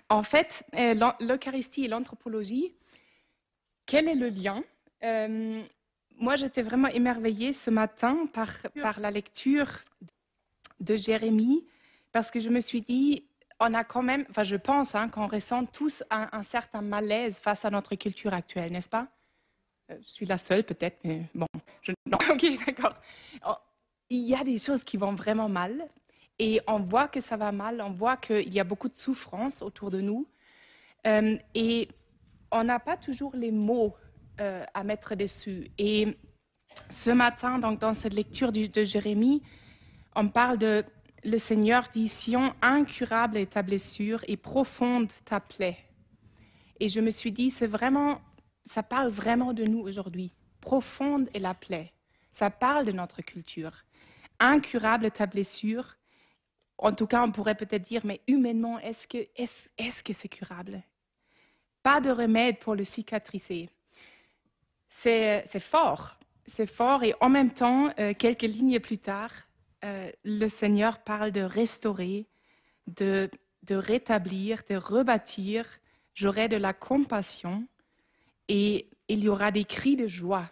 En fait, l'Eucharistie et l'anthropologie, quel est le lien? Moi, j'étais vraiment émerveillée ce matin par la lecture de Jérémie, parce que je me suis dit, on a quand même, enfin je pense qu'on ressent tous un certain malaise face à notre culture actuelle, n'est-ce pas? Je suis la seule peut-être, mais bon, non, ok, d'accord. Il y a des choses qui vont vraiment mal, et on voit que ça va mal, on voit qu'il y a beaucoup de souffrance autour de nous, et on n'a pas toujours les mots à mettre dessus. Et ce matin, donc, dans cette lecture de Jérémie, on parle de le Seigneur dit, Sion, incurable est ta blessure et profonde ta plaie. Et je me suis dit, c'est vraiment, ça parle vraiment de nous aujourd'hui. Profonde est la plaie. Ça parle de notre culture. Incurable est ta blessure. En tout cas, on pourrait peut-être dire, mais humainement, est-ce que c'est curable? Pas de remède pour le cicatriser. C'est fort. C'est fort et en même temps, quelques lignes plus tard, le Seigneur parle de restaurer, de rétablir, de rebâtir. J'aurai de la compassion et il y aura des cris de joie.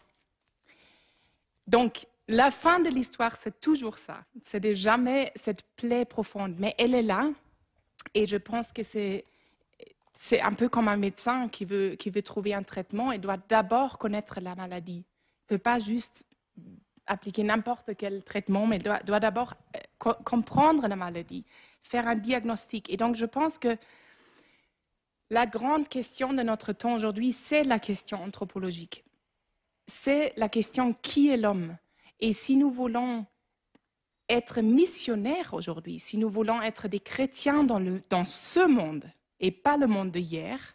Donc, la fin de l'histoire, c'est toujours ça. C'est jamais cette plaie profonde, mais elle est là. Et je pense que c'est un peu comme un médecin qui veut trouver un traitement. Il doit d'abord connaître la maladie. Il ne peut pas juste appliquer n'importe quel traitement, mais il doit d'abord comprendre la maladie, faire un diagnostic. Et donc, je pense que la grande question de notre temps aujourd'hui, c'est la question anthropologique. C'est la question qui est l'homme. Et si nous voulons être missionnaires aujourd'hui, si nous voulons être des chrétiens dans ce monde et pas le monde d'hier,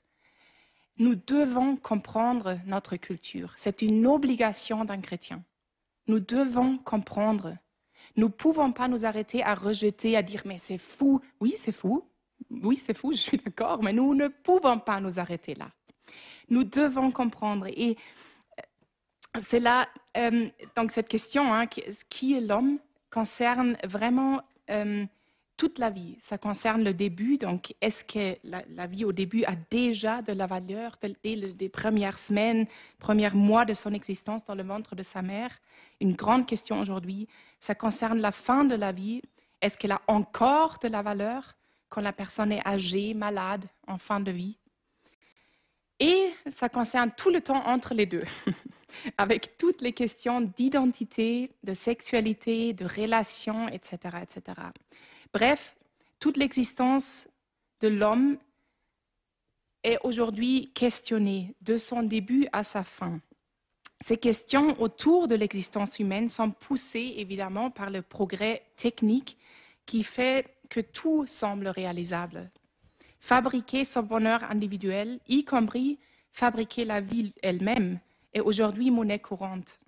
nous devons comprendre notre culture. C'est une obligation d'un chrétien. Nous devons comprendre. Nous ne pouvons pas nous arrêter à rejeter, à dire « mais c'est fou ». Oui, c'est fou. Oui, c'est fou, je suis d'accord, mais nous ne pouvons pas nous arrêter là. Nous devons comprendre. Et c'est là, donc cette question, qui est l'homme, concerne vraiment toute la vie. Ça concerne le début, donc est-ce que la vie au début a déjà de la valeur dès les premières semaines, premiers mois de son existence dans le ventre de sa mère? Une grande question aujourd'hui. Ça concerne la fin de la vie. Est-ce qu'elle a encore de la valeur quand la personne est âgée, malade, en fin de vie? Et ça concerne tout le temps entre les deux, avec toutes les questions d'identité, de sexualité, de relations, etc., etc. Bref, toute l'existence de l'homme est aujourd'hui questionnée de son début à sa fin. Ces questions autour de l'existence humaine sont poussées évidemment par le progrès technique qui fait que tout semble réalisable. Fabriquer son bonheur individuel, y compris fabriquer la vie elle-même, est aujourd'hui monnaie courante.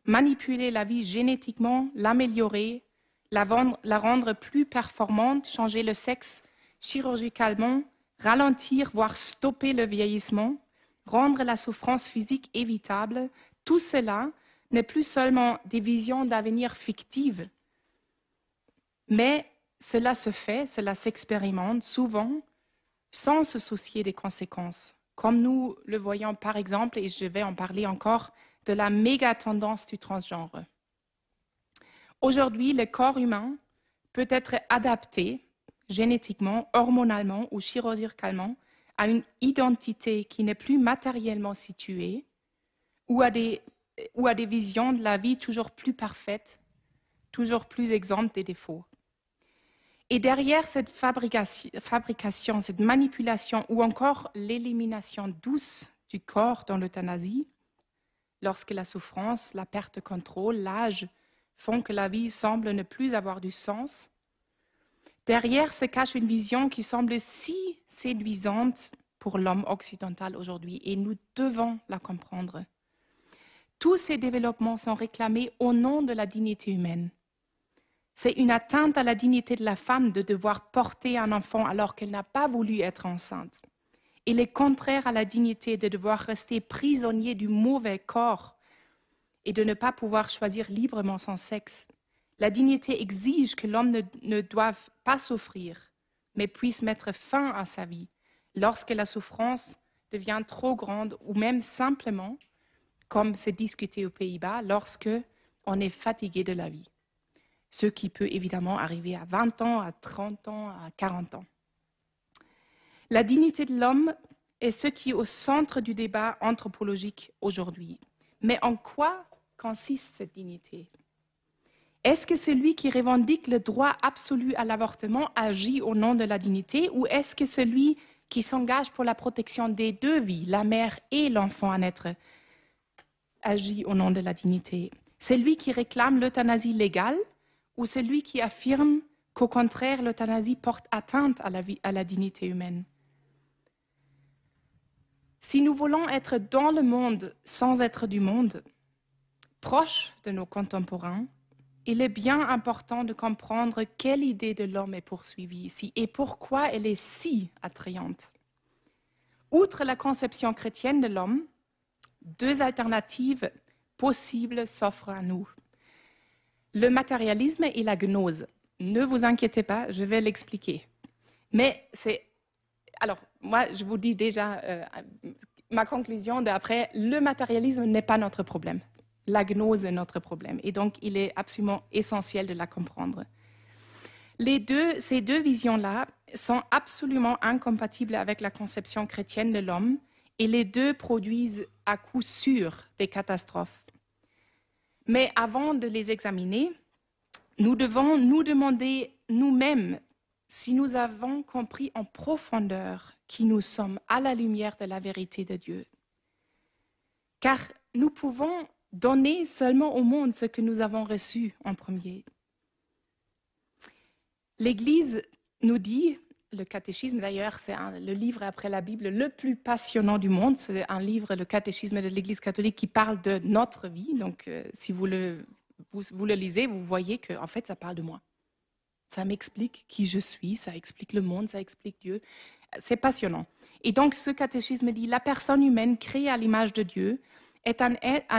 Manipuler la vie génétiquement, l'améliorer, la rendre plus performante, changer le sexe chirurgicalement, ralentir, voire stopper le vieillissement, rendre la souffrance physique évitable, tout cela n'est plus seulement des visions d'avenir fictives, mais cela se fait, cela s'expérimente souvent sans se soucier des conséquences, comme nous le voyons par exemple, et je vais en parler encore, de la méga tendance du transgenre. Aujourd'hui, le corps humain peut être adapté génétiquement, hormonalement ou chirurgicalement à une identité qui n'est plus matériellement située ou à des visions de la vie toujours plus parfaites, toujours plus exemptes des défauts. Et derrière cette fabrication, cette manipulation ou encore l'élimination douce du corps dans l'euthanasie, lorsque la souffrance, la perte de contrôle, l'âge font que la vie semble ne plus avoir du sens, derrière se cache une vision qui semble si séduisante pour l'homme occidental aujourd'hui et nous devons la comprendre. Tous ces développements sont réclamés au nom de la dignité humaine. C'est une atteinte à la dignité de la femme de devoir porter un enfant alors qu'elle n'a pas voulu être enceinte. Il est contraire à la dignité de devoir rester prisonnier du mauvais corps et de ne pas pouvoir choisir librement son sexe. La dignité exige que l'homme ne doive pas souffrir, mais puisse mettre fin à sa vie lorsque la souffrance devient trop grande ou même simplement, comme c'est discuté aux Pays-Bas, lorsque on est fatigué de la vie. Ce qui peut évidemment arriver à 20 ans, à 30 ans, à 40 ans. La dignité de l'homme est ce qui est au centre du débat anthropologique aujourd'hui. Mais en quoi consiste cette dignité? Est-ce que celui qui revendique le droit absolu à l'avortement agit au nom de la dignité, ou est-ce que celui qui s'engage pour la protection des deux vies, la mère et l'enfant à naître, agit au nom de la dignité? Celui qui réclame l'euthanasie légale ou celui qui affirme qu'au contraire, l'euthanasie porte atteinte à la dignité humaine? Si nous voulons être dans le monde sans être du monde, proche de nos contemporains, il est bien important de comprendre quelle idée de l'homme est poursuivie ici et pourquoi elle est si attrayante. Outre la conception chrétienne de l'homme, deux alternatives possibles s'offrent à nous. Le matérialisme et la gnose. Ne vous inquiétez pas, je vais l'expliquer. Mais alors, moi, je vous dis déjà ma conclusion d'après, le matérialisme n'est pas notre problème. La gnose est notre problème. Et donc, il est absolument essentiel de la comprendre. Ces deux visions-là sont absolument incompatibles avec la conception chrétienne de l'homme et les deux produisent à coup sûr des catastrophes. Mais avant de les examiner, nous devons nous demander nous-mêmes si nous avons compris en profondeur qui nous sommes à la lumière de la vérité de Dieu. Car nous pouvons donner seulement au monde ce que nous avons reçu en premier. L'Église nous dit, le catéchisme d'ailleurs, c'est le livre après la Bible le plus passionnant du monde. C'est un livre, le catéchisme de l'Église catholique, qui parle de notre vie. Donc, si vous le lisez, vous voyez qu'en fait, ça parle de moi. Ça m'explique qui je suis, ça explique le monde, ça explique Dieu. C'est passionnant. Et donc, ce catéchisme dit, la personne humaine créée à l'image de Dieu est un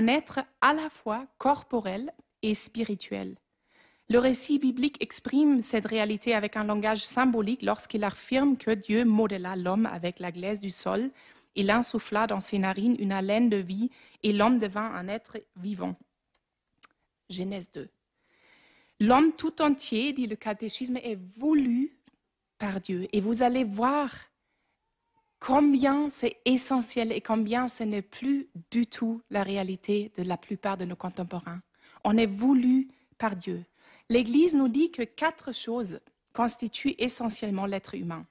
être à la fois corporel et spirituel. Le récit biblique exprime cette réalité avec un langage symbolique lorsqu'il affirme que Dieu modéla l'homme avec la glaise du sol, il insuffla dans ses narines une haleine de vie et l'homme devint un être vivant. Genèse 2. L'homme tout entier, dit le catéchisme, est voulu par Dieu. Et vous allez voir combien c'est essentiel et combien ce n'est plus du tout la réalité de la plupart de nos contemporains. On est voulu par Dieu. L'Église nous dit que 4 choses constituent essentiellement l'être humain.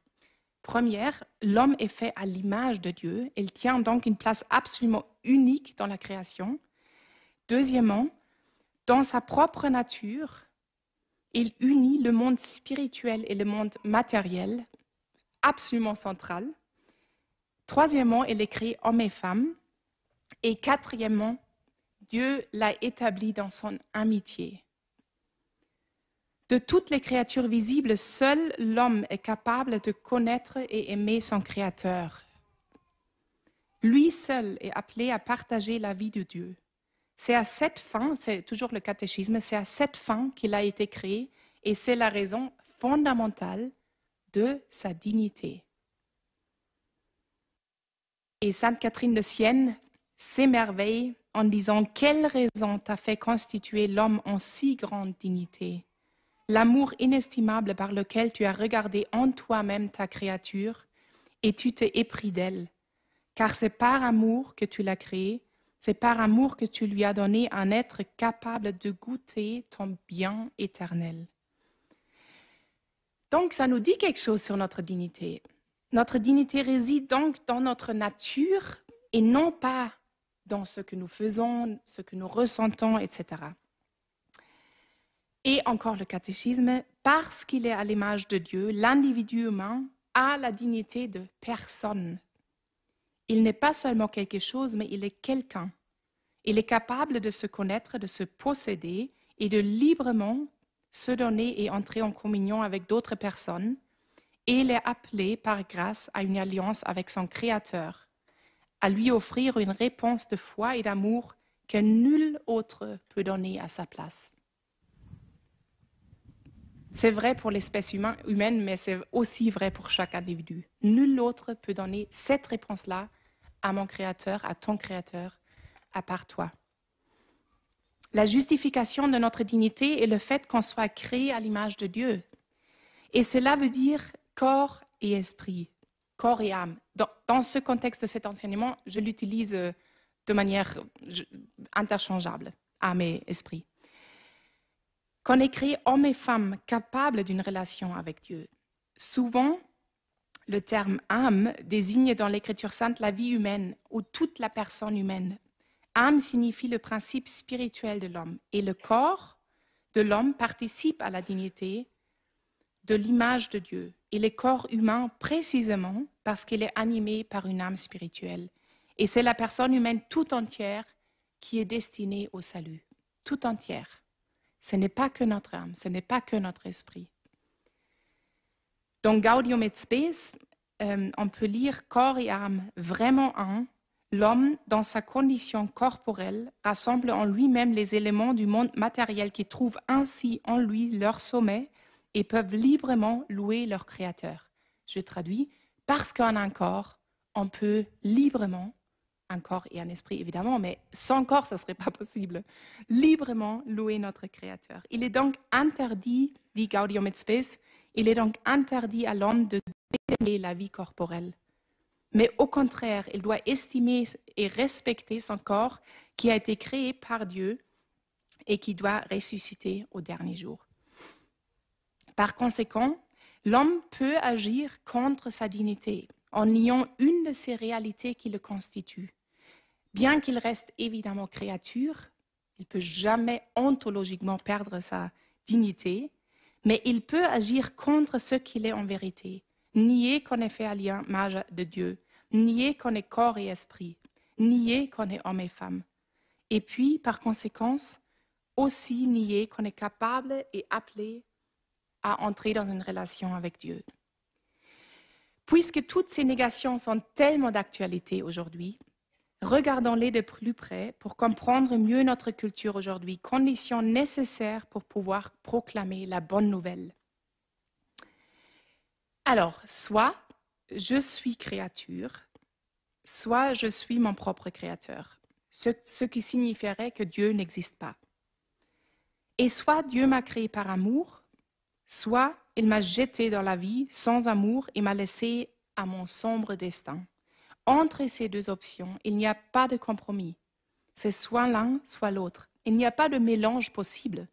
Première, l'homme est fait à l'image de Dieu. Il tient donc une place absolument unique dans la création. Deuxièmement, dans sa propre nature, il unit le monde spirituel et le monde matériel, absolument central. Troisièmement, il est créé homme et femme. Et quatrièmement, Dieu l'a établi dans son amitié. De toutes les créatures visibles, seul l'homme est capable de connaître et aimer son Créateur. Lui seul est appelé à partager la vie de Dieu. C'est à cette fin, c'est toujours le catéchisme, c'est à cette fin qu'il a été créé et c'est la raison fondamentale de sa dignité. Et Sainte Catherine de Sienne s'émerveille en disant « Quelle raison t'a fait constituer l'homme en si grande dignité ? L'amour inestimable par lequel tu as regardé en toi-même ta créature et tu t'es épris d'elle, car c'est par amour que tu l'as créée, c'est par amour que tu lui as donné un être capable de goûter ton bien éternel. » Donc, ça nous dit quelque chose sur notre dignité. Notre dignité réside donc dans notre nature et non pas dans ce que nous faisons, ce que nous ressentons, etc. Et encore le catéchisme, parce qu'il est à l'image de Dieu, l'individu humain a la dignité de personne. Il n'est pas seulement quelque chose, mais il est quelqu'un. Il est capable de se connaître, de se posséder et de librement se donner et entrer en communion avec d'autres personnes. Et il est appelé par grâce à une alliance avec son Créateur, à lui offrir une réponse de foi et d'amour que nul autre peut donner à sa place. C'est vrai pour l'espèce humaine, mais c'est aussi vrai pour chaque individu. Nul autre peut donner cette réponse-là à mon Créateur, à ton Créateur, à part toi. La justification de notre dignité est le fait qu'on soit créé à l'image de Dieu. Et cela veut dire corps et esprit, corps et âme. Dans ce contexte de cet enseignement, je l'utilise de manière interchangeable, âme et esprit. Qu'on est créé homme et femme capables d'une relation avec Dieu. Souvent, le terme âme désigne dans l'Écriture sainte la vie humaine ou toute la personne humaine. Âme signifie le principe spirituel de l'homme et le corps de l'homme participe à la dignité de l'image de Dieu. Et le corps humain précisément parce qu'il est animé par une âme spirituelle. Et c'est la personne humaine tout entière qui est destinée au salut, tout entière. Ce n'est pas que notre âme, ce n'est pas que notre esprit. Dans Gaudium et Spes, on peut lire corps et âme vraiment un. L'homme, dans sa condition corporelle, rassemble en lui-même les éléments du monde matériel qui trouvent ainsi en lui leur sommet et peuvent librement louer leur Créateur. Je traduis, parce qu'en un corps, on peut librement, un corps et un esprit évidemment, mais sans corps, ce ne serait pas possible, librement louer notre Créateur. Il est donc interdit, dit Gaudium et Spes, il est donc interdit à l'homme de dédaigner la vie corporelle. Mais au contraire, il doit estimer et respecter son corps qui a été créé par Dieu et qui doit ressusciter au dernier jour. Par conséquent, l'homme peut agir contre sa dignité en niant une de ces réalités qui le constituent. Bien qu'il reste évidemment créature, il ne peut jamais ontologiquement perdre sa dignité, mais il peut agir contre ce qu'il est en vérité, nier qu'on est fait à l'image de Dieu, nier qu'on est corps et esprit, nier qu'on est homme et femme, et puis, par conséquence, aussi nier qu'on est capable et appelé à entrer dans une relation avec Dieu. Puisque toutes ces négations sont tellement d'actualité aujourd'hui, regardons-les de plus près pour comprendre mieux notre culture aujourd'hui, condition nécessaire pour pouvoir proclamer la bonne nouvelle. Alors, soit je suis créature, soit je suis mon propre créateur, ce qui signifierait que Dieu n'existe pas. Et soit Dieu m'a créé par amour, soit il m'a jeté dans la vie sans amour et m'a laissé à mon sombre destin. Entre ces deux options, il n'y a pas de compromis. C'est soit l'un, soit l'autre. Il n'y a pas de mélange possible.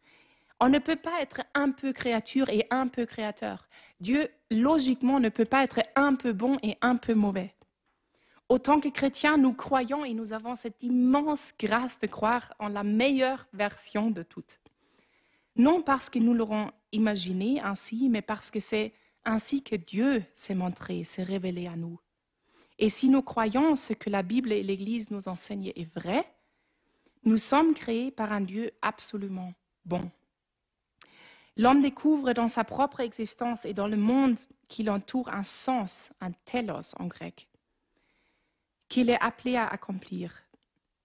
On ne peut pas être un peu créature et un peu créateur. Dieu, logiquement, ne peut pas être un peu bon et un peu mauvais. Autant que chrétiens, nous croyons et nous avons cette immense grâce de croire en la meilleure version de toutes. Non parce que nous l'aurons imaginé ainsi, mais parce que c'est ainsi que Dieu s'est montré, s'est révélé à nous. Et si nous croyons ce que la Bible et l'Église nous enseignent est vrai, nous sommes créés par un Dieu absolument bon. L'homme découvre dans sa propre existence et dans le monde qui l'entoure un sens, un telos en grec, qu'il est appelé à accomplir.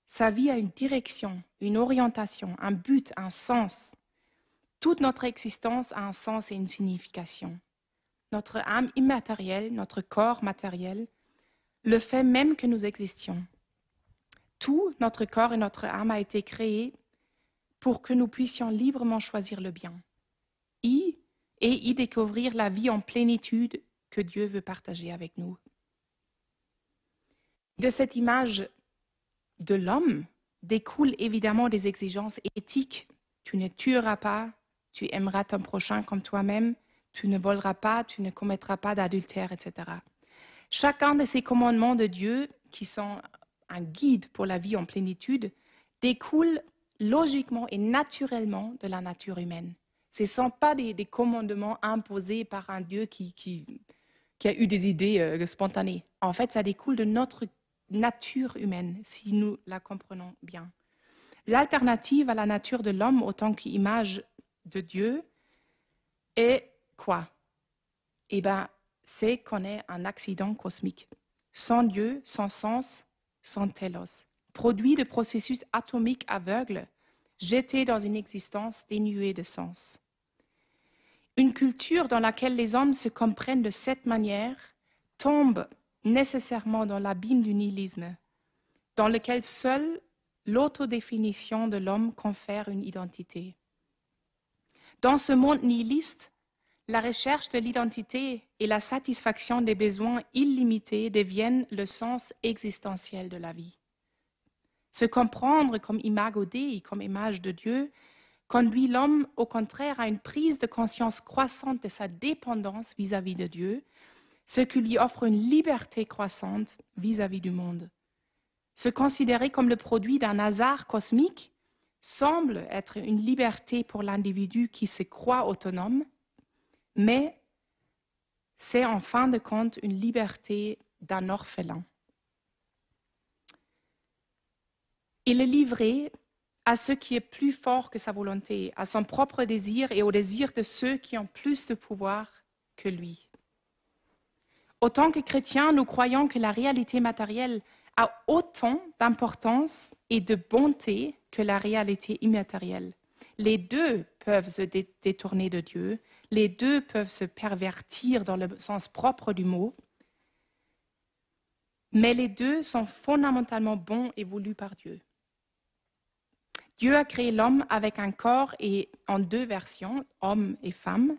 Sa vie a une direction, une orientation, un but, un sens. Toute notre existence a un sens et une signification. Notre âme immatérielle, notre corps matériel, le fait même que nous existions. Tout, notre corps et notre âme, a été créé pour que nous puissions librement choisir le bien et y découvrir la vie en plénitude que Dieu veut partager avec nous. De cette image de l'homme découlent évidemment des exigences éthiques. Tu ne tueras pas, tu aimeras ton prochain comme toi-même, tu ne voleras pas, tu ne commettras pas d'adultère, etc. Chacun de ces commandements de Dieu, qui sont un guide pour la vie en plénitude, découle logiquement et naturellement de la nature humaine. Ce ne sont pas des commandements imposés par un Dieu qui a eu des idées spontanées. En fait, ça découle de notre nature humaine, si nous la comprenons bien. L'alternative à la nature de l'homme, autant qu'image de Dieu, est quoi? Eh bien, c'est qu'on est un accident cosmique, sans Dieu, sans sens, sans télos, produit de processus atomiques aveugles, jeté dans une existence dénuée de sens. Une culture dans laquelle les hommes se comprennent de cette manière tombe nécessairement dans l'abîme du nihilisme, dans lequel seule l'autodéfinition de l'homme confère une identité. Dans ce monde nihiliste, la recherche de l'identité et la satisfaction des besoins illimités deviennent le sens existentiel de la vie. Se comprendre comme imago Dei, comme image de Dieu, conduit l'homme au contraire à une prise de conscience croissante de sa dépendance vis-à-vis de Dieu, ce qui lui offre une liberté croissante vis-à-vis du monde. Se considérer comme le produit d'un hasard cosmique semble être une liberté pour l'individu qui se croit autonome, mais c'est en fin de compte une liberté d'un orphelin. Il est livré à ce qui est plus fort que sa volonté, à son propre désir et au désir de ceux qui ont plus de pouvoir que lui. Autant que chrétiens, nous croyons que la réalité matérielle a autant d'importance et de bonté que la réalité immatérielle. Les deux peuvent se détourner de Dieu, les deux peuvent se pervertir dans le sens propre du mot, mais les deux sont fondamentalement bons et voulus par Dieu. Dieu a créé l'homme avec un corps et en deux versions, homme et femme.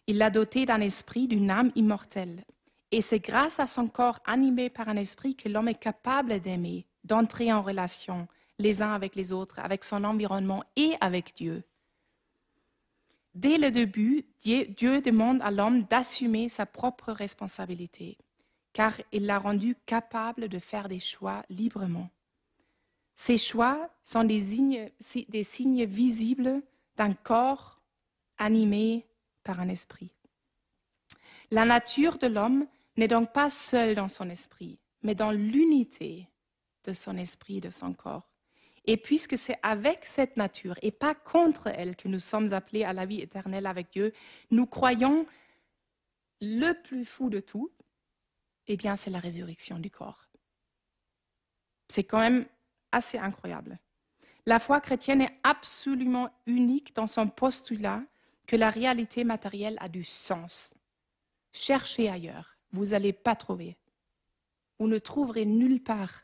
Il l'a doté d'un esprit, d'une âme immortelle. Et c'est grâce à son corps animé par un esprit que l'homme est capable d'aimer, d'entrer en relation les uns avec les autres, avec son environnement et avec Dieu. Dès le début, Dieu demande à l'homme d'assumer sa propre responsabilité, car il l'a rendu capable de faire des choix librement. Ces choix sont des signes visibles d'un corps animé par un esprit. La nature de l'homme n'est donc pas seule dans son esprit, mais dans l'unité de son esprit et de son corps. Et puisque c'est avec cette nature et pas contre elle que nous sommes appelés à la vie éternelle avec Dieu, nous croyons le plus fou de tout, eh bien c'est la résurrection du corps. C'est quand même assez incroyable. La foi chrétienne est absolument unique dans son postulat que la réalité matérielle a du sens. Cherchez ailleurs, vous n'allez pas trouver. Vous ne trouverez nulle part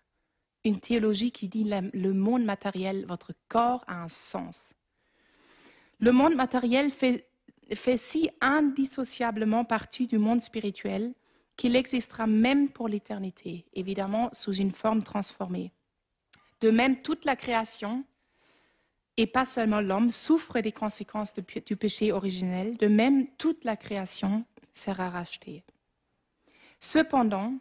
une théologie qui dit le monde matériel, votre corps a un sens. Le monde matériel fait si indissociablement partie du monde spirituel qu'il existera même pour l'éternité, évidemment sous une forme transformée. De même, toute la création, et pas seulement l'homme, souffre des conséquences du péché originel. De même, toute la création sera rachetée. Cependant,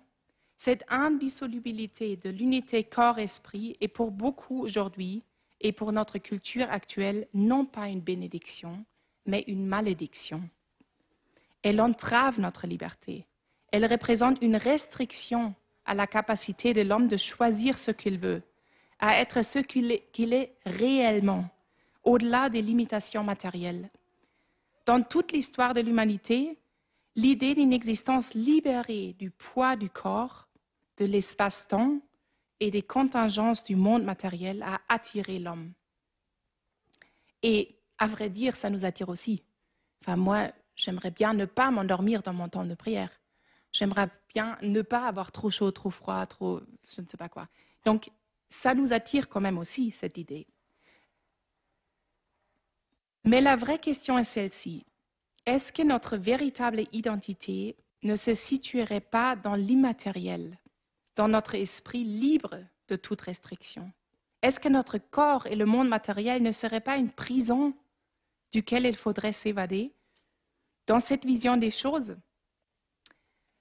cette indissolubilité de l'unité corps-esprit est pour beaucoup aujourd'hui et pour notre culture actuelle non pas une bénédiction, mais une malédiction. Elle entrave notre liberté. Elle représente une restriction à la capacité de l'homme de choisir ce qu'il veut, à être ce qu'il est réellement, au-delà des limitations matérielles. Dans toute l'histoire de l'humanité, l'idée d'une existence libérée du poids du corps, de l'espace-temps et des contingences du monde matériel a attiré l'homme. Et à vrai dire, ça nous attire aussi. Enfin, moi, j'aimerais bien ne pas m'endormir dans mon temps de prière. J'aimerais bien ne pas avoir trop chaud, trop froid, trop je ne sais pas quoi. Donc, ça nous attire quand même aussi, cette idée. Mais la vraie question est celle-ci. Est-ce que notre véritable identité ne se situerait pas dans l'immatériel, dans notre esprit libre de toute restriction? Est-ce que notre corps et le monde matériel ne seraient pas une prison duquel il faudrait s'évader? Dans cette vision des choses,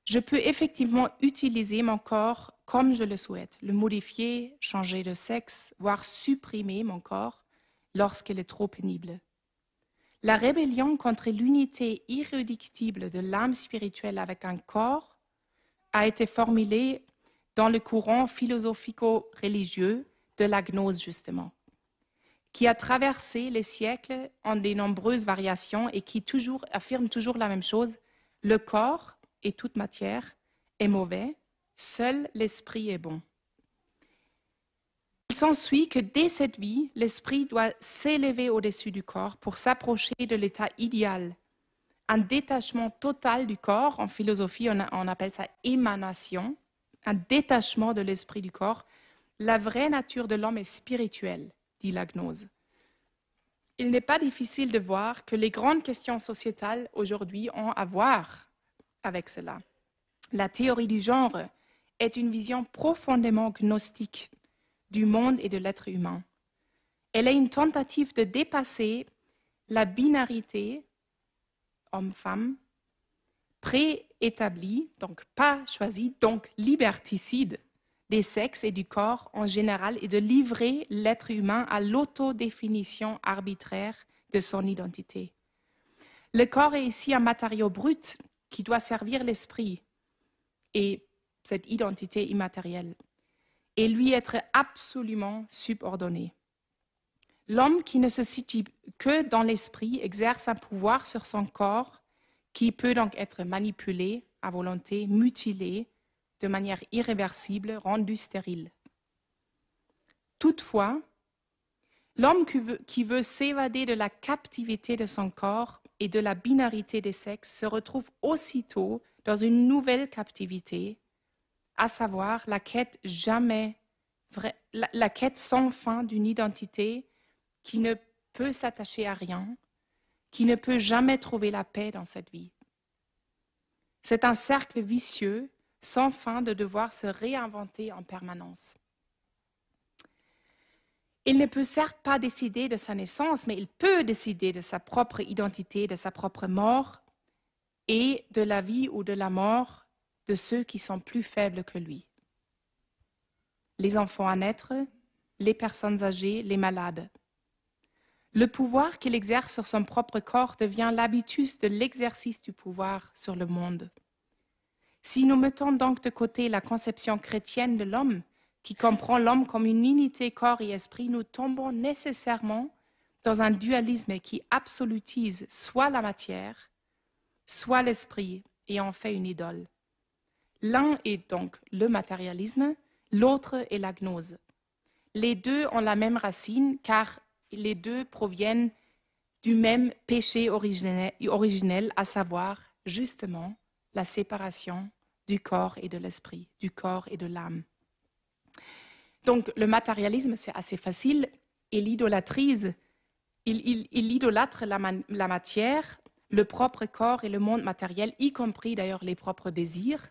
je peux effectivement utiliser mon corps comme je le souhaite, le modifier, changer de sexe, voire supprimer mon corps lorsqu'il est trop pénible. La rébellion contre l'unité irréductible de l'âme spirituelle avec un corps a été formulée dans le courant philosophico-religieux de la gnose, justement, qui a traversé les siècles en de nombreuses variations et qui affirme toujours la même chose. Le corps et toute matière est mauvais, seul l'esprit est bon. Il s'ensuit que dès cette vie, l'esprit doit s'élever au-dessus du corps pour s'approcher de l'état idéal, un détachement total du corps. En philosophie, on appelle ça émanation, un détachement de l'esprit du corps. La vraie nature de l'homme est spirituelle, dit la gnose. Il n'est pas difficile de voir que les grandes questions sociétales aujourd'hui ont à voir avec cela. La théorie du genre est une vision profondément gnostique du monde et de l'être humain. Elle est une tentative de dépasser la binarité homme-femme, préétablie, donc pas choisie, donc liberticide des sexes et du corps en général et de livrer l'être humain à l'autodéfinition arbitraire de son identité. Le corps est ici un matériau brut qui doit servir l'esprit et cette identité immatérielle et lui être absolument subordonné. L'homme qui ne se situe que dans l'esprit exerce un pouvoir sur son corps qui peut donc être manipulé à volonté, mutilé de manière irréversible, rendu stérile. Toutefois, l'homme qui veut s'évader de la captivité de son corps et de la binarité des sexes se retrouve aussitôt dans une nouvelle captivité, à savoir la quête sans fin d'une identité qui ne peut s'attacher à rien, qui ne peut jamais trouver la paix dans cette vie. C'est un cercle vicieux, sans fin, de devoir se réinventer en permanence. Il ne peut certes pas décider de sa naissance, mais il peut décider de sa propre identité, de sa propre mort et de la vie ou de la mort de ceux qui sont plus faibles que lui. Les enfants à naître, les personnes âgées, les malades. Le pouvoir qu'il exerce sur son propre corps devient l'habitus de l'exercice du pouvoir sur le monde. Si nous mettons donc de côté la conception chrétienne de l'homme, qui comprend l'homme comme une unité corps et esprit, nous tombons nécessairement dans un dualisme qui absolutise soit la matière, soit l'esprit et en fait une idole. L'un est donc le matérialisme, l'autre est la gnose. Les deux ont la même racine car les deux proviennent du même péché originel, à savoir justement la séparation du corps et de l'esprit, du corps et de l'âme. Donc le matérialisme, c'est assez facile. Il idolâtre la matière, le propre corps et le monde matériel, y compris d'ailleurs les propres désirs.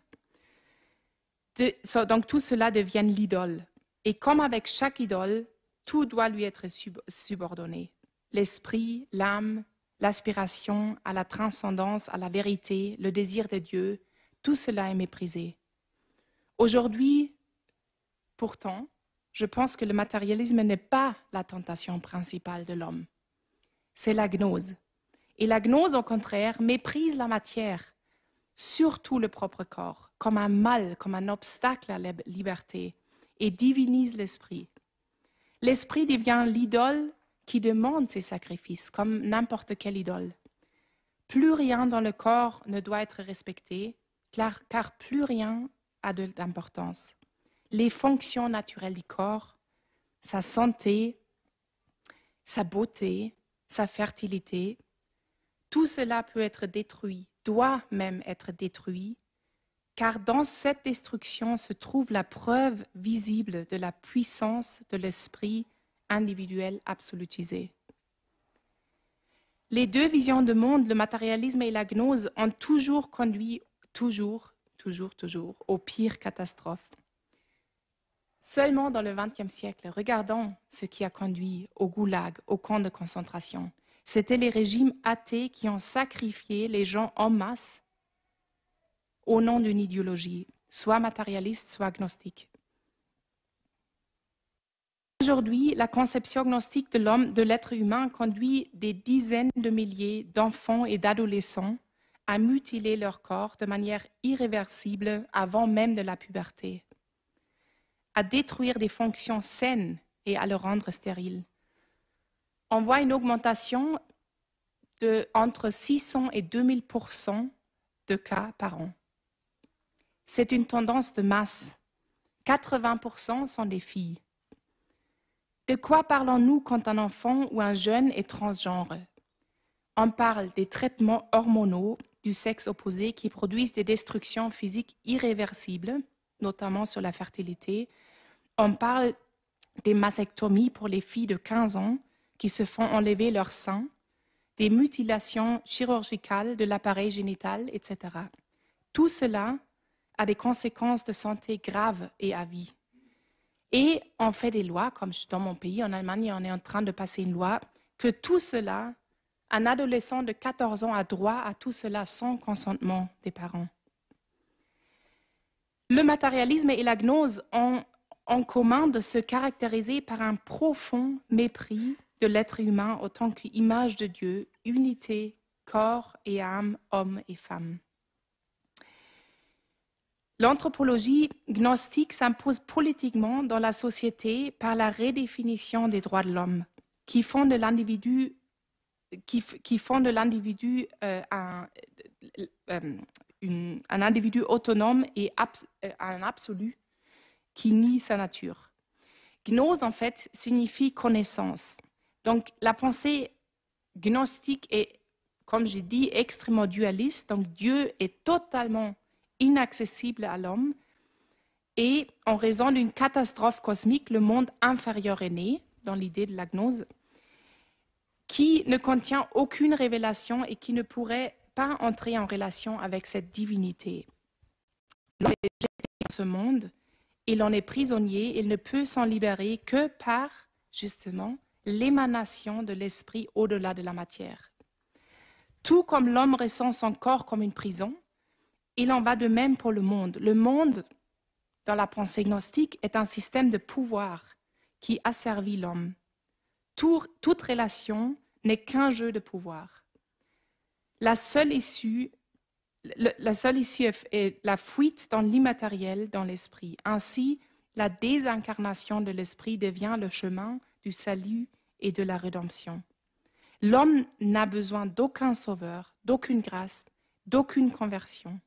Donc tout cela devient l'idole. Et comme avec chaque idole, tout doit lui être subordonné. L'esprit, l'âme, l'aspiration à la transcendance, à la vérité, le désir de Dieu, tout cela est méprisé. Aujourd'hui, pourtant, je pense que le matérialisme n'est pas la tentation principale de l'homme. C'est la gnose. Et la gnose, au contraire, méprise la matière, surtout le propre corps, comme un mal, comme un obstacle à la liberté, et divinise l'esprit. L'esprit devient l'idole qui demande ses sacrifices, comme n'importe quelle idole. Plus rien dans le corps ne doit être respecté, car plus rien a d'importance. Les fonctions naturelles du corps, sa santé, sa beauté, sa fertilité, tout cela peut être détruit, doit même être détruit, car dans cette destruction se trouve la preuve visible de la puissance de l'esprit individuel absolutisé. Les deux visions du monde, le matérialisme et la gnose, ont toujours conduit, toujours, aux pires catastrophes. Seulement dans le XXe siècle, regardons ce qui a conduit au goulag, aux camps de concentration. C'étaient les régimes athées qui ont sacrifié les gens en masse au nom d'une idéologie, soit matérialiste, soit agnostique. Aujourd'hui, la conception gnostique de l'homme, de l'être humain, conduit des dizaines de milliers d'enfants et d'adolescents à mutiler leur corps de manière irréversible avant même de la puberté, à détruire des fonctions saines et à le rendre stérile. On voit une augmentation de entre 600 et 2000% de cas par an. C'est une tendance de masse. 80% sont des filles. De quoi parlons-nous quand un enfant ou un jeune est transgenre? On parle des traitements hormonaux du sexe opposé qui produisent des destructions physiques irréversibles, notamment sur la fertilité. On parle des mastectomies pour les filles de 15 ans qui se font enlever leur sein, des mutilations chirurgicales de l'appareil génital, etc. Tout cela a des conséquences de santé graves et à vie. Et on fait des lois, comme dans mon pays, en Allemagne, on est en train de passer une loi, que tout cela, un adolescent de 14 ans a droit à tout cela sans consentement des parents. Le matérialisme et la gnose ont en commun de se caractériser par un profond mépris de l'être humain en tant qu'image de Dieu, unité, corps et âme, homme et femme. L'anthropologie gnostique s'impose politiquement dans la société par la redéfinition des droits de l'homme, qui font de l'individu un individu autonome et un absolu qui nie sa nature. Gnose, en fait, signifie connaissance. Donc, la pensée gnostique est, comme j'ai dit, extrêmement dualiste. Donc, Dieu est totalement inaccessible à l'homme. Et en raison d'une catastrophe cosmique, le monde inférieur est né, dans l'idée de la gnose, qui ne contient aucune révélation et qui ne pourrait pas entrer en relation avec cette divinité. L'homme est jeté dans ce monde et l'on est prisonnier, il ne peut s'en libérer que par, justement, l'émanation de l'esprit au-delà de la matière. Tout comme l'homme ressent son corps comme une prison, il en va de même pour le monde. Le monde, dans la pensée gnostique, est un système de pouvoir qui asservit l'homme. Toute relation n'est qu'un jeu de pouvoir. La seule issue est la fuite dans l'immatériel, dans l'esprit. Ainsi, la désincarnation de l'esprit devient le chemin du salut et de la rédemption. L'homme n'a besoin d'aucun sauveur, d'aucune grâce, d'aucune conversion.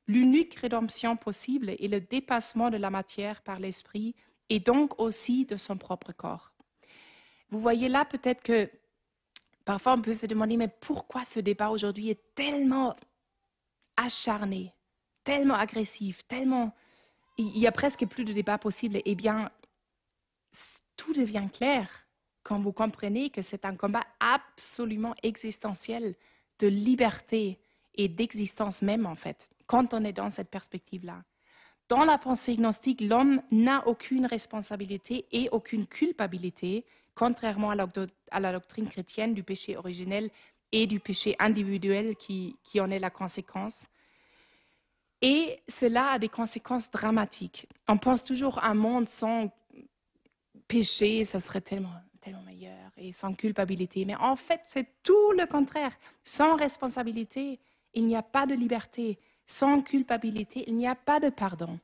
L'unique rédemption possible est le dépassement de la matière par l'esprit et donc aussi de son propre corps. Vous voyez là peut-être que parfois on peut se demander mais pourquoi ce débat aujourd'hui est tellement acharné, tellement agressif, tellement... Il y a presque plus de débat possible. Eh bien, tout devient clair quand vous comprenez que c'est un combat absolument existentiel de liberté et d'existence même, en fait, quand on est dans cette perspective-là. Dans la pensée gnostique, l'homme n'a aucune responsabilité et aucune culpabilité, contrairement à la doctrine chrétienne du péché originel et du péché individuel qui en est la conséquence. Et cela a des conséquences dramatiques. On pense toujours à un monde sans péché, ça serait tellement meilleur, et sans culpabilité. Mais en fait, c'est tout le contraire. Sans responsabilité, il n'y a pas de liberté. Sans culpabilité, il n'y a pas de pardon.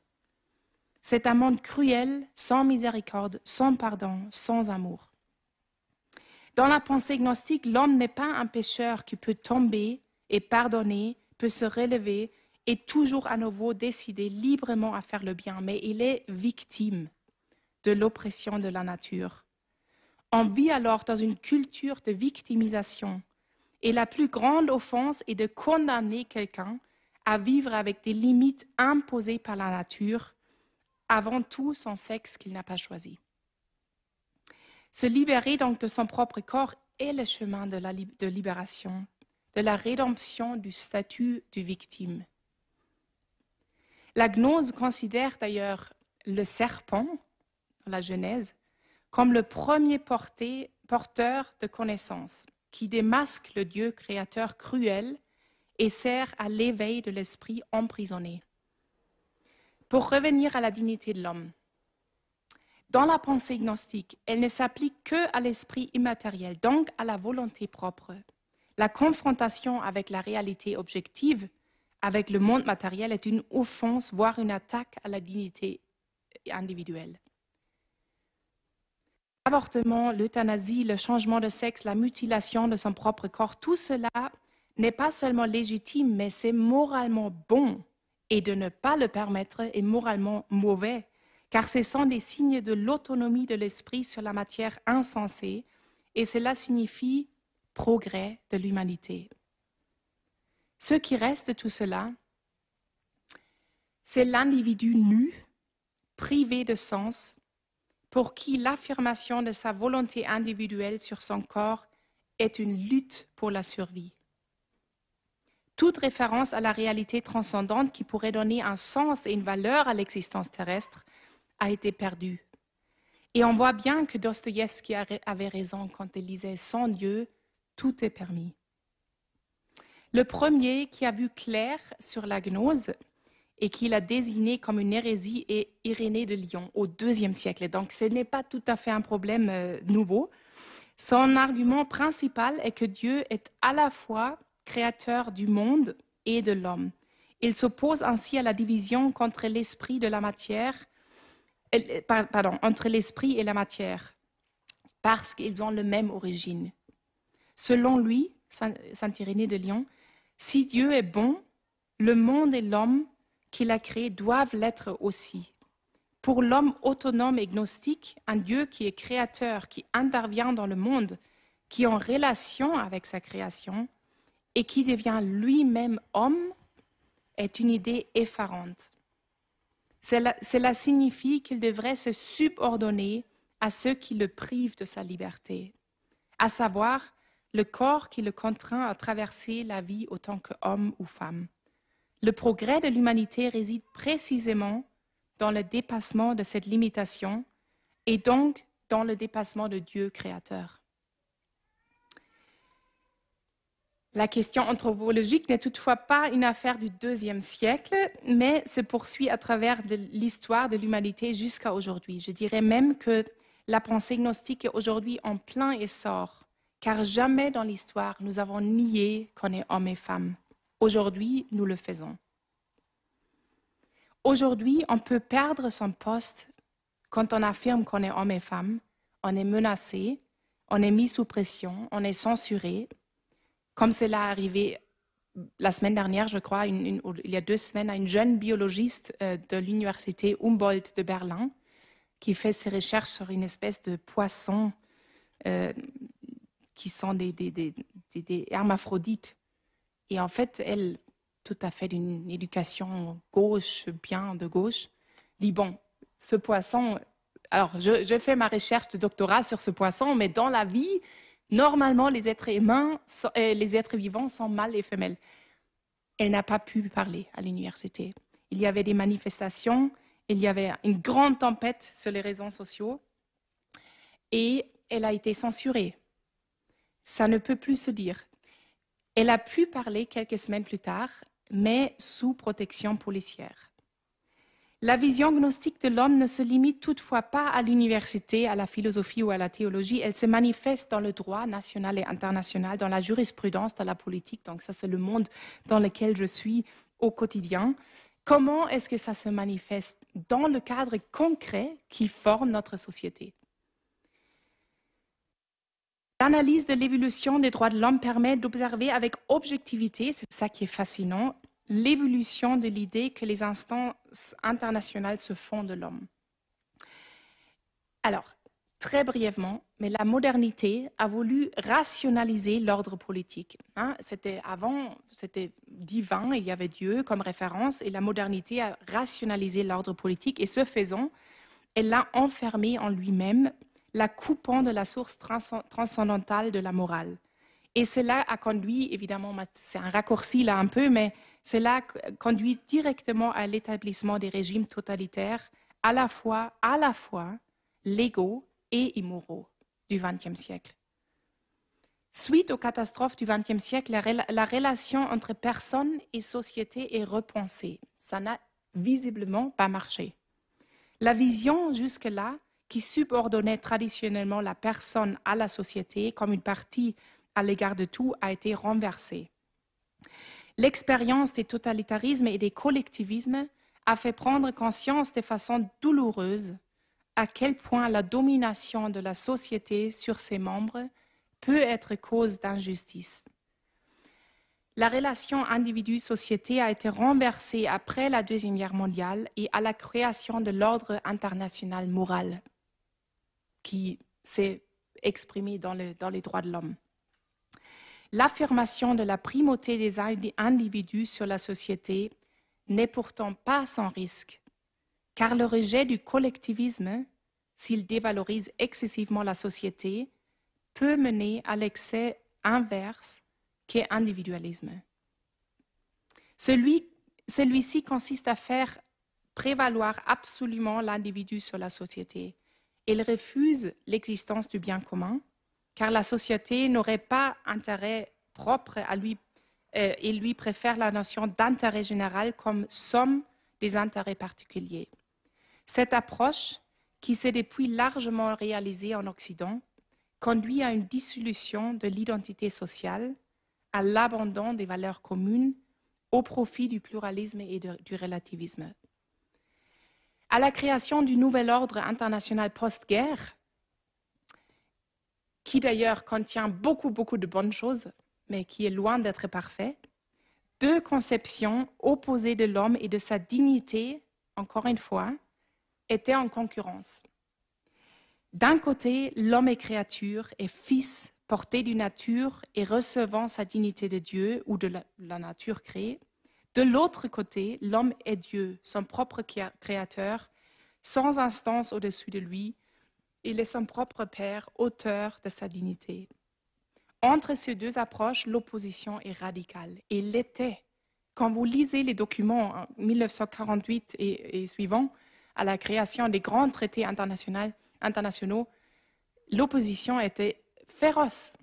C'est un monde cruel, sans miséricorde, sans pardon, sans amour. Dans la pensée gnostique, l'homme n'est pas un pécheur qui peut tomber et pardonner, peut se relever et toujours à nouveau décider librement à faire le bien, mais il est victime de l'oppression de la nature. On vit alors dans une culture de victimisation et la plus grande offense est de condamner quelqu'un à vivre avec des limites imposées par la nature, avant tout son sexe qu'il n'a pas choisi. Se libérer donc de son propre corps est le chemin de libération, de la rédemption du statut de victime. La gnose considère d'ailleurs le serpent, dans la Genèse, comme le premier porteur de connaissance, qui démasque le Dieu créateur cruel et sert à l'éveil de l'esprit emprisonné. Pour revenir à la dignité de l'homme, dans la pensée gnostique, elle ne s'applique qu'à l'esprit immatériel, donc à la volonté propre. La confrontation avec la réalité objective, avec le monde matériel, est une offense, voire une attaque à la dignité individuelle. L'avortement, l'euthanasie, le changement de sexe, la mutilation de son propre corps, tout cela n'est pas seulement légitime, mais c'est moralement bon. Et de ne pas le permettre est moralement mauvais, car ce sont des signes de l'autonomie de l'esprit sur la matière insensée, et cela signifie progrès de l'humanité. Ce qui reste de tout cela, c'est l'individu nu, privé de sens, pour qui l'affirmation de sa volonté individuelle sur son corps est une lutte pour la survie. Toute référence à la réalité transcendante qui pourrait donner un sens et une valeur à l'existence terrestre a été perdue. Et on voit bien que Dostoïevski avait raison quand il disait « Sans Dieu, tout est permis ». Le premier qui a vu clair sur la gnose et qui l'a désigné comme une hérésie est Irénée de Lyon au IIe siècle. Donc ce n'est pas tout à fait un problème nouveau. Son argument principal est que Dieu est à la fois créateur du monde et de l'homme. Il s'oppose ainsi à la division entre l'esprit de la matière, entre l'esprit et la matière, parce qu'ils ont la même origine. Selon lui, Saint Irénée de Lyon, si Dieu est bon, le monde et l'homme qu'il a créé doivent l'être aussi. Pour l'homme autonome et gnostique, un Dieu qui est créateur, qui intervient dans le monde, qui est en relation avec sa création et qui devient lui-même homme, est une idée effarante. Cela signifie qu'il devrait se subordonner à ceux qui le privent de sa liberté, à savoir le corps qui le contraint à traverser la vie autant qu'homme ou femme. Le progrès de l'humanité réside précisément dans le dépassement de cette limitation et donc dans le dépassement de Dieu créateur. La question anthropologique n'est toutefois pas une affaire du IIe siècle, mais se poursuit à travers l'histoire de l'humanité jusqu'à aujourd'hui. Je dirais même que la pensée gnostique est aujourd'hui en plein essor, car jamais dans l'histoire nous avons nié qu'on est homme et femme. Aujourd'hui, nous le faisons. Aujourd'hui, on peut perdre son poste quand on affirme qu'on est homme et femme, on est menacé, on est mis sous pression, on est censuré, comme cela est arrivé la semaine dernière, je crois, il y a 2 semaines, à une jeune biologiste de l'université Humboldt de Berlin qui fait ses recherches sur une espèce de poisson qui sont des hermaphrodites. Et en fait, elle, tout à fait d'une éducation gauche, bien de gauche, dit, bon, ce poisson, alors je fais ma recherche de doctorat sur ce poisson, mais dans la vie, normalement, les êtres vivants sont mâles et femelles. Elle n'a pas pu parler à l'université. Il y avait des manifestations, il y avait une grande tempête sur les réseaux sociaux et elle a été censurée. Ça ne peut plus se dire. Elle a pu parler quelques semaines plus tard, mais sous protection policière. La vision gnostique de l'homme ne se limite toutefois pas à l'université, à la philosophie ou à la théologie. Elle se manifeste dans le droit national et international, dans la jurisprudence, dans la politique. Donc ça, c'est le monde dans lequel je suis au quotidien. Comment est-ce que ça se manifeste dans le cadre concret qui forme notre société? L'analyse de l'évolution des droits de l'homme permet d'observer avec objectivité, c'est ça qui est fascinant, l'évolution de l'idée que les instances internationales se font de l'homme. Alors, très brièvement, mais la modernité a voulu rationaliser l'ordre politique. Avant, c'était divin, il y avait Dieu comme référence, et la modernité a rationalisé l'ordre politique, et ce faisant, elle l'a enfermé en lui-même, la coupant de la source transcendantale de la morale. Et cela a conduit, évidemment, c'est un raccourci là un peu, mais cela conduit directement à l'établissement des régimes totalitaires, à la fois légaux et immoraux du XXe siècle. Suite aux catastrophes du XXe siècle, la relation entre personne et société est repensée. Ça n'a visiblement pas marché. La vision jusque-là, qui subordonnait traditionnellement la personne à la société comme une partie à l'égard de tout, a été renversée. L'expérience des totalitarismes et des collectivismes a fait prendre conscience de façon douloureuse à quel point la domination de la société sur ses membres peut être cause d'injustice. La relation individu-société a été renversée après la Deuxième Guerre mondiale et à la création de l'ordre international moral qui s'est exprimé dans les droits de l'homme. L'affirmation de la primauté des individus sur la société n'est pourtant pas sans risque, car le rejet du collectivisme, s'il dévalorise excessivement la société, peut mener à l'excès inverse qu'est individualisme. Celui-ci consiste à faire prévaloir absolument l'individu sur la société. Il refuse l'existence du bien commun, car la société n'aurait pas intérêt propre à lui et lui préfère la notion d'intérêt général comme somme des intérêts particuliers. Cette approche, qui s'est depuis largement réalisée en Occident, conduit à une dissolution de l'identité sociale, à l'abandon des valeurs communes, au profit du pluralisme et du relativisme. À la création du nouvel ordre international post-guerre, qui d'ailleurs contient beaucoup de bonnes choses, mais qui est loin d'être parfait, deux conceptions opposées de l'homme et de sa dignité, encore une fois, étaient en concurrence. D'un côté, l'homme est créature et fils porté d'une nature et recevant sa dignité de Dieu ou de la nature créée. De l'autre côté, l'homme est Dieu, son propre créateur, sans instance au-dessus de lui. Il est son propre Père, auteur de sa dignité. Entre ces deux approches, l'opposition est radicale. Et l'était. Quand vous lisez les documents en 1948 et suivants, à la création des grands traités internationaux, l'opposition était féroce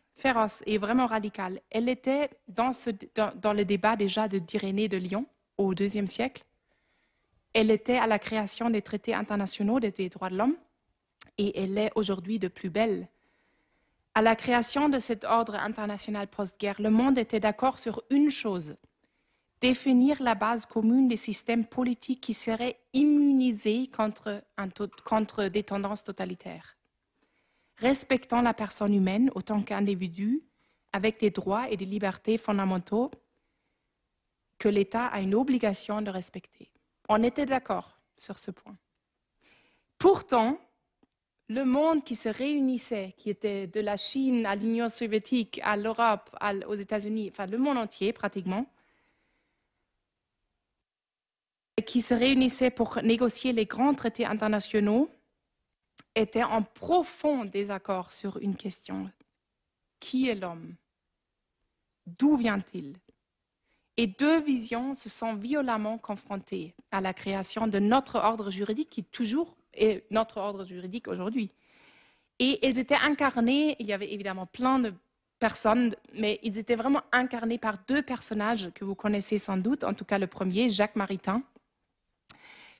et vraiment radicale. Elle était dans le débat déjà d'Irénée de Lyon au IIe siècle. Elle était à la création des traités internationaux des droits de l'homme et elle est aujourd'hui de plus belle. À la création de cet ordre international post-guerre, le monde était d'accord sur une chose: définir la base commune des systèmes politiques qui seraient immunisés contre des tendances totalitaires, respectant la personne humaine autant qu'individu, avec des droits et des libertés fondamentaux que l'État a une obligation de respecter. On était d'accord sur ce point. Pourtant, le monde qui se réunissait, qui était de la Chine à l'Union soviétique, à l'Europe, aux États-Unis, enfin le monde entier pratiquement, qui se réunissait pour négocier les grands traités internationaux, était en profond désaccord sur une question. Qui est l'homme? D'où vient-il? Et deux visions se sont violemment confrontées à la création de notre ordre juridique, qui toujours est notre ordre juridique aujourd'hui. Et elles étaient incarnées, il y avait évidemment plein de personnes, mais ils étaient vraiment incarnés par deux personnages que vous connaissez sans doute, en tout cas le premier, Jacques Maritain,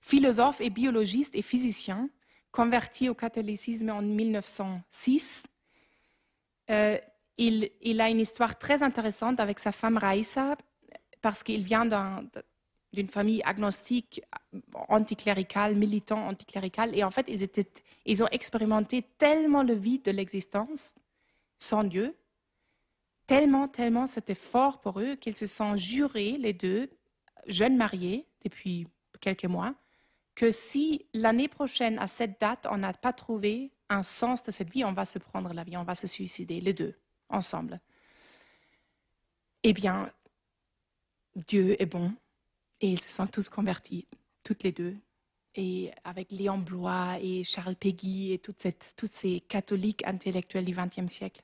philosophe et biologiste et physicien, converti au catholicisme en 1906. Il a une histoire très intéressante avec sa femme Raïssa, parce qu'il vient d'une famille agnostique, anticléricale, militant anticlérical, et en fait, ils ont expérimenté tellement le vide de l'existence sans Dieu, tellement c'était fort pour eux qu'ils se sont jurés, les deux, jeunes mariés depuis quelques mois, que si l'année prochaine, à cette date, on n'a pas trouvé un sens de cette vie, on va se prendre la vie, on va se suicider, les deux, ensemble. Eh bien, Dieu est bon, et ils se sont tous convertis, toutes les deux, et avec Léon Bloy et Charles Péguy et tous ces catholiques intellectuels du XXe siècle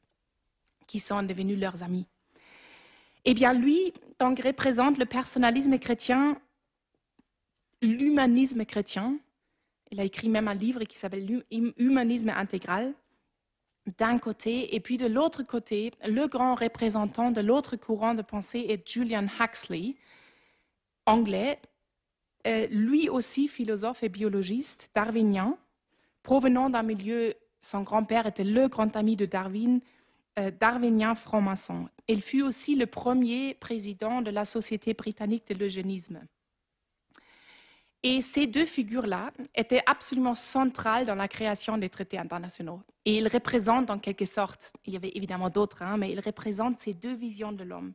qui sont devenus leurs amis. Eh bien, lui, donc, représente le personnalisme chrétien, l'humanisme chrétien. Il a écrit même un livre qui s'appelle Humanisme intégral, d'un côté, et puis de l'autre côté, le grand représentant de l'autre courant de pensée est Julian Huxley, anglais, lui aussi philosophe et biologiste, darwinien, provenant d'un milieu, son grand-père était le grand ami de Darwin, darwinien franc-maçon. Il fut aussi le premier président de la Société britannique de l'eugénisme. Et ces deux figures-là étaient absolument centrales dans la création des traités internationaux. Et ils représentent en quelque sorte, il y avait évidemment d'autres, mais ils représentent ces deux visions de l'homme.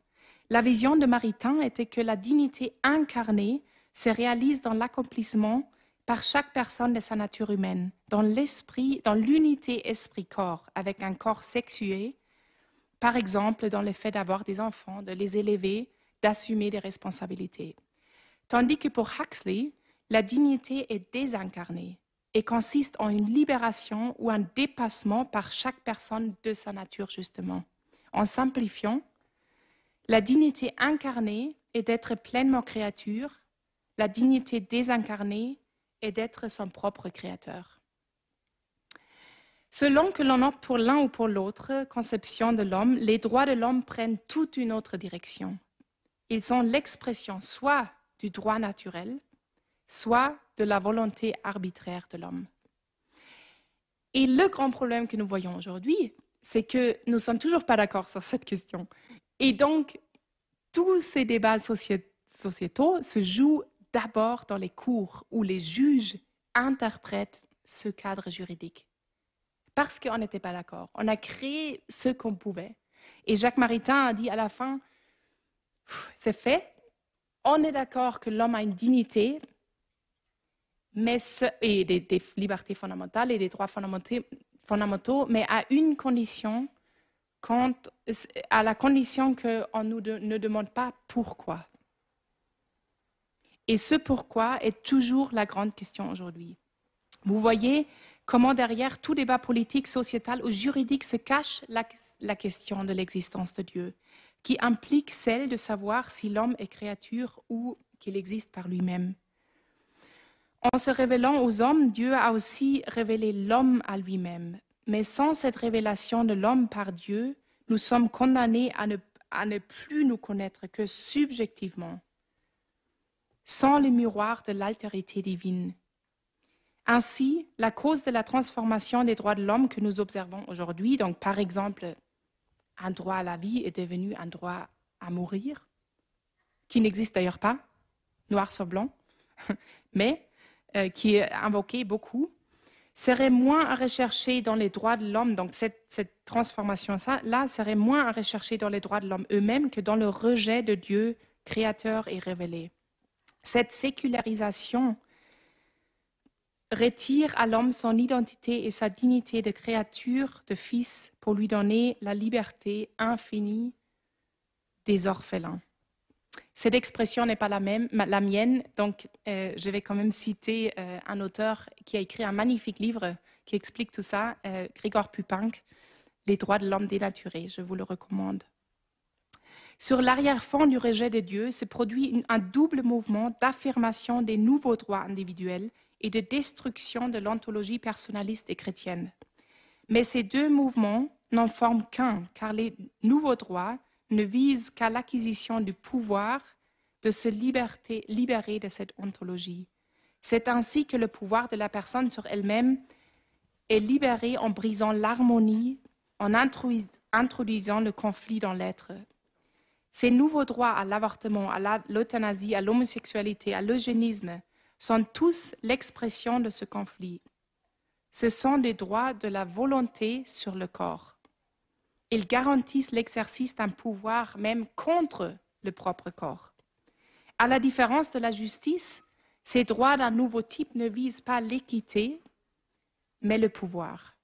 La vision de Maritain était que la dignité incarnée se réalise dans l'accomplissement par chaque personne de sa nature humaine, dans l'esprit, dans l'unité esprit-corps, avec un corps sexué, Par exemple, dans le fait d'avoir des enfants, de les élever, d'assumer des responsabilités. Tandis que pour Huxley, la dignité est désincarnée et consiste en une libération ou un dépassement par chaque personne de sa nature, justement. En simplifiant, la dignité incarnée est d'être pleinement créature, la dignité désincarnée est d'être son propre créateur. Selon que l'on opte pour l'un ou pour l'autre conception de l'homme, les droits de l'homme prennent toute une autre direction. Ils sont l'expression soit du droit naturel, soit de la volonté arbitraire de l'homme. Et le grand problème que nous voyons aujourd'hui, c'est que nous ne sommes toujours pas d'accord sur cette question. Et donc, tous ces débats sociétaux se jouent d'abord dans les cours où les juges interprètent ce cadre juridique. Parce qu'on n'était pas d'accord. On a créé ce qu'on pouvait. Et Jacques Maritain a dit à la fin, c'est fait, on est d'accord que l'homme a une dignité et des libertés fondamentales et des droits fondamentaux, mais à une condition, à la condition qu'on ne demande pas pourquoi. Et ce pourquoi est toujours la grande question aujourd'hui. Vous voyez comment derrière tout débat politique, sociétal ou juridique se cache la question de l'existence de Dieu, qui implique celle de savoir si l'homme est créature ou qu'il existe par lui-même. En se révélant aux hommes, Dieu a aussi révélé l'homme à lui-même. Mais sans cette révélation de l'homme par Dieu, nous sommes condamnés à ne plus nous connaître que subjectivement, sans le miroir de l'altérité divine. Ainsi, la cause de la transformation des droits de l'homme que nous observons aujourd'hui, donc par exemple, un droit à la vie est devenu un droit à mourir, qui n'existe d'ailleurs pas, noir sur blanc, mais qui est invoqué beaucoup, serait moins à rechercher dans les droits de l'homme, donc cette transformation-là serait moins à rechercher dans les droits de l'homme eux-mêmes que dans le rejet de Dieu créateur et révélé. Cette sécularisation retire à l'homme son identité et sa dignité de créature, de fils, pour lui donner la liberté infinie des orphelins. Cette expression n'est pas la mienne, donc je vais quand même citer un auteur qui a écrit un magnifique livre qui explique tout ça, Grégoire Pupinck, Les droits de l'homme dénaturé, je vous le recommande. Sur l'arrière-fond du rejet de Dieu se produit un double mouvement d'affirmation des nouveaux droits individuels et de destruction de l'ontologie personnaliste et chrétienne. Mais ces deux mouvements n'en forment qu'un, car les nouveaux droits ne visent qu'à l'acquisition du pouvoir de se libérer de cette ontologie. C'est ainsi que le pouvoir de la personne sur elle-même est libéré en brisant l'harmonie, en introduisant le conflit dans l'être. Ces nouveaux droits à l'avortement, à l'euthanasie, à l'homosexualité, à l'eugénisme sont tous l'expression de ce conflit. Ce sont des droits de la volonté sur le corps. Ils garantissent l'exercice d'un pouvoir même contre le propre corps. À la différence de la justice, ces droits d'un nouveau type ne visent pas l'équité, mais le pouvoir.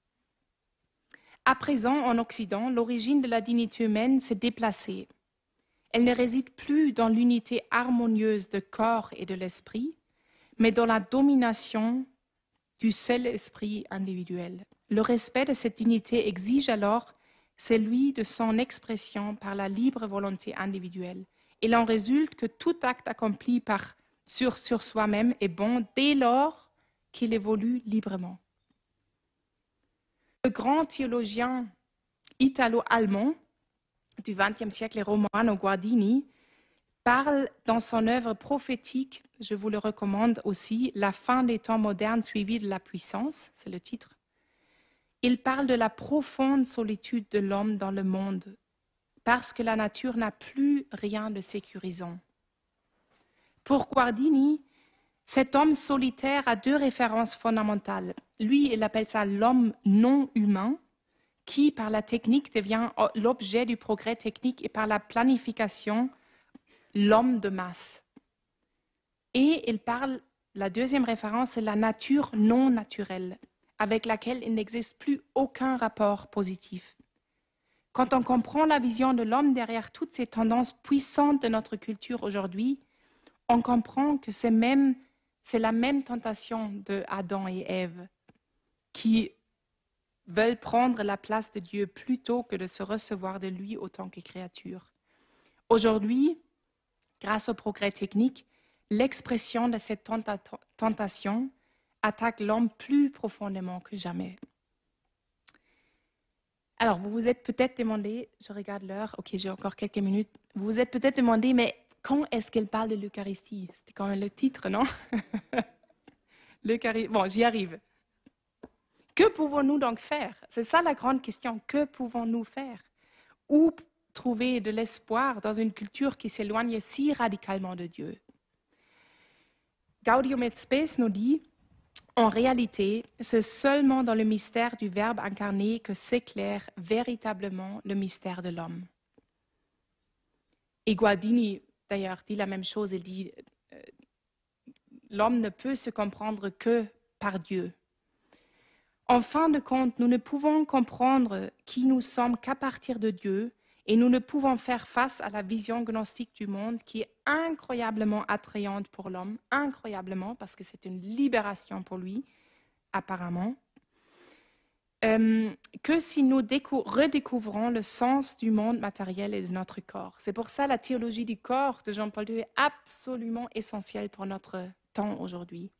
À présent, en Occident, l'origine de la dignité humaine s'est déplacée. Elle ne réside plus dans l'unité harmonieuse de corps et de l'esprit, mais dans la domination du seul esprit individuel. Le respect de cette dignité exige alors celui de son expression par la libre volonté individuelle. Il en résulte que tout acte accompli sur soi-même est bon dès lors qu'il évolue librement. Le grand théologien italo-allemand du XXe siècle, Romano Guardini, parle dans son œuvre prophétique, je vous le recommande aussi, La fin des temps modernes suivie de la puissance, c'est le titre. Il parle de la profonde solitude de l'homme dans le monde, parce que la nature n'a plus rien de sécurisant. Pour Guardini, cet homme solitaire a deux références fondamentales. Lui, il appelle ça l'homme non humain, qui, par la technique, devient l'objet du progrès technique et par la planification, l'homme de masse. Et il parle, la deuxième référence, c'est la nature non naturelle, avec laquelle il n'existe plus aucun rapport positif. Quand on comprend la vision de l'homme derrière toutes ces tendances puissantes de notre culture aujourd'hui, on comprend que c'est la même tentation de Adam et Ève qui veulent prendre la place de Dieu plutôt que de se recevoir de lui autant que créature. Aujourd'hui, grâce au progrès technique, l'expression de cette tentation attaque l'homme plus profondément que jamais. Alors, vous vous êtes peut-être demandé, je regarde l'heure, ok, j'ai encore quelques minutes, vous vous êtes peut-être demandé, mais quand est-ce qu'elle parle de l'Eucharistie? C'était quand même le titre, non? L'Eucharistie, bon, j'y arrive. Que pouvons-nous donc faire? C'est ça la grande question, que pouvons-nous faire? Où trouver de l'espoir dans une culture qui s'éloigne si radicalement de Dieu? Gaudium et Spes nous dit, en réalité, c'est seulement dans le mystère du Verbe incarné que s'éclaire véritablement le mystère de l'homme. Et Guardini, d'ailleurs, dit la même chose, il dit l'homme ne peut se comprendre que par Dieu. En fin de compte, nous ne pouvons comprendre qui nous sommes qu'à partir de Dieu, et nous ne pouvons faire face à la vision gnostique du monde qui est incroyablement attrayante pour l'homme, incroyablement, parce que c'est une libération pour lui, apparemment, que si nous redécouvrons le sens du monde matériel et de notre corps. C'est pour ça la théologie du corps de Jean-Paul II est absolument essentielle pour notre temps aujourd'hui.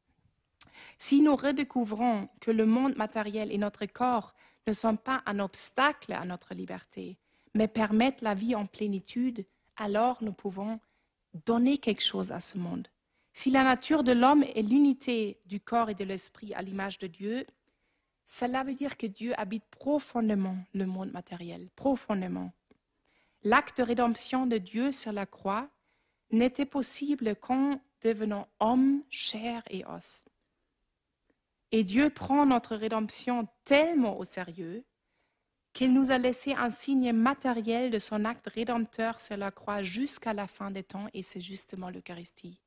Si nous redécouvrons que le monde matériel et notre corps ne sont pas un obstacle à notre liberté, mais permettent la vie en plénitude, alors nous pouvons donner quelque chose à ce monde. Si la nature de l'homme est l'unité du corps et de l'esprit à l'image de Dieu, cela veut dire que Dieu habite profondément le monde matériel, profondément. L'acte de rédemption de Dieu sur la croix n'était possible qu'en devenant homme, chair et os. Et Dieu prend notre rédemption tellement au sérieux qu'il nous a laissé un signe matériel de son acte rédempteur sur la croix jusqu'à la fin des temps, et c'est justement l'Eucharistie.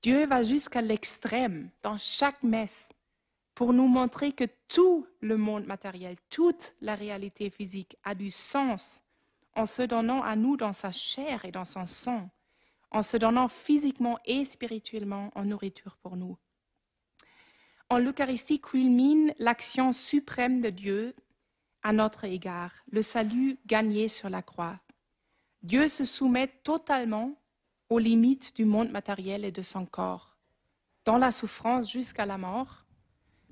Dieu va jusqu'à l'extrême dans chaque messe pour nous montrer que tout le monde matériel, toute la réalité physique a du sens en se donnant à nous dans sa chair et dans son sang, en se donnant physiquement et spirituellement en nourriture pour nous. En l'Eucharistie culmine l'action suprême de Dieu à notre égard, le salut gagné sur la croix. Dieu se soumet totalement aux limites du monde matériel et de son corps, dans la souffrance jusqu'à la mort,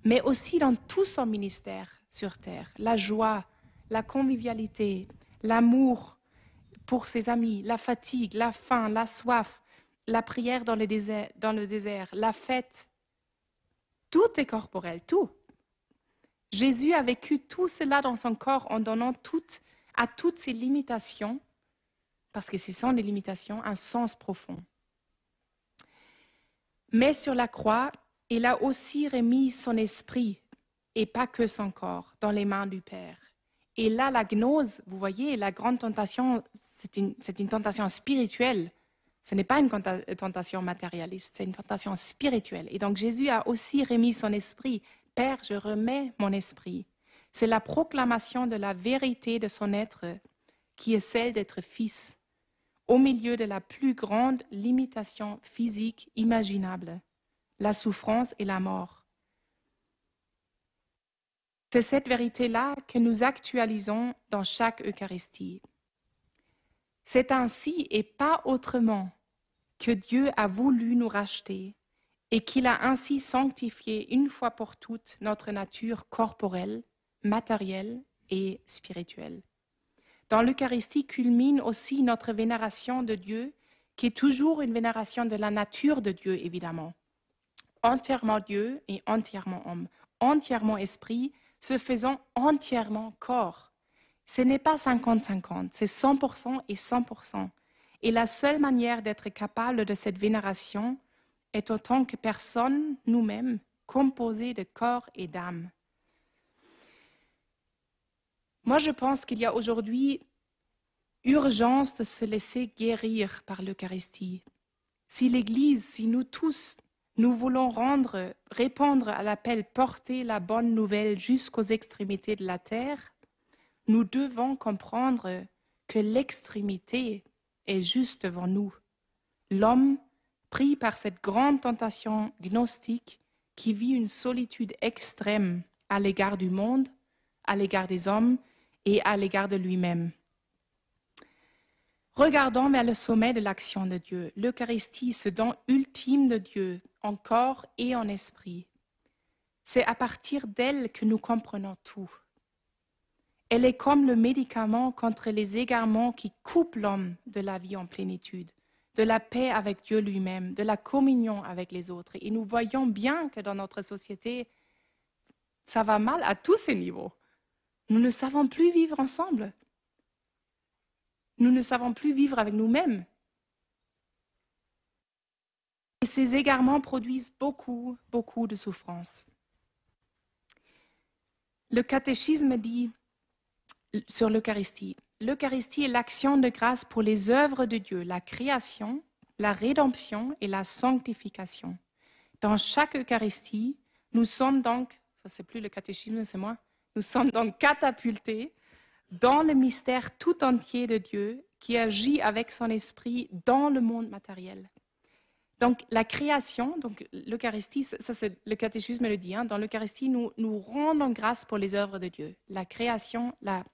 mais aussi dans tout son ministère sur terre, la joie, la convivialité, l'amour pour ses amis, la fatigue, la faim, la soif, la prière dans le désert, la fête. Tout est corporel, tout. Jésus a vécu tout cela dans son corps en donnant à toutes ses limitations, parce que ce sont des limitations, un sens profond. Mais sur la croix, il a aussi remis son esprit, et pas que son corps, dans les mains du Père. Et là, la gnose, vous voyez, la grande tentation, c'est une tentation spirituelle. Ce n'est pas une tentation matérialiste, c'est une tentation spirituelle. Et donc Jésus a aussi remis son esprit. Père, je remets mon esprit. C'est la proclamation de la vérité de son être qui est celle d'être fils, au milieu de la plus grande limitation physique imaginable, la souffrance et la mort. C'est cette vérité-là que nous actualisons dans chaque Eucharistie. C'est ainsi et pas autrement que Dieu a voulu nous racheter et qu'il a ainsi sanctifié une fois pour toutes notre nature corporelle, matérielle et spirituelle. Dans l'Eucharistie culmine aussi notre vénération de Dieu, qui est toujours une vénération de la nature de Dieu, évidemment. Entièrement Dieu et entièrement homme, entièrement esprit, se faisant entièrement corps. Ce n'est pas 50-50, c'est 100% et 100%. Et la seule manière d'être capable de cette vénération est en tant que personne, nous-mêmes, composés de corps et d'âme. Moi, je pense qu'il y a aujourd'hui urgence de se laisser guérir par l'Eucharistie. Si l'Église, si nous tous, nous voulons répondre à l'appel porter la bonne nouvelle jusqu'aux extrémités de la terre, nous devons comprendre que l'extrémité est juste devant nous. L'homme, pris par cette grande tentation gnostique, qui vit une solitude extrême à l'égard du monde, à l'égard des hommes et à l'égard de lui-même. Regardons vers le sommet de l'action de Dieu. L'Eucharistie, ce don ultime de Dieu, en corps et en esprit. C'est à partir d'elle que nous comprenons tout. Elle est comme le médicament contre les égarements qui coupent l'homme de la vie en plénitude, de la paix avec Dieu lui-même, de la communion avec les autres. Et nous voyons bien que dans notre société, ça va mal à tous ces niveaux. Nous ne savons plus vivre ensemble. Nous ne savons plus vivre avec nous-mêmes. Et ces égarements produisent beaucoup, beaucoup de souffrance. Le catéchisme dit sur l'Eucharistie, l'Eucharistie est l'action de grâce pour les œuvres de Dieu, la création, la rédemption et la sanctification. Dans chaque Eucharistie, nous sommes donc, ça c'est plus le catéchisme, c'est moi, nous sommes donc catapultés dans le mystère tout entier de Dieu qui agit avec son esprit dans le monde matériel. Donc la création, donc l'Eucharistie, ça c'est le catéchisme le dit, hein, dans l'Eucharistie, nous rendons grâce pour les œuvres de Dieu, la création, la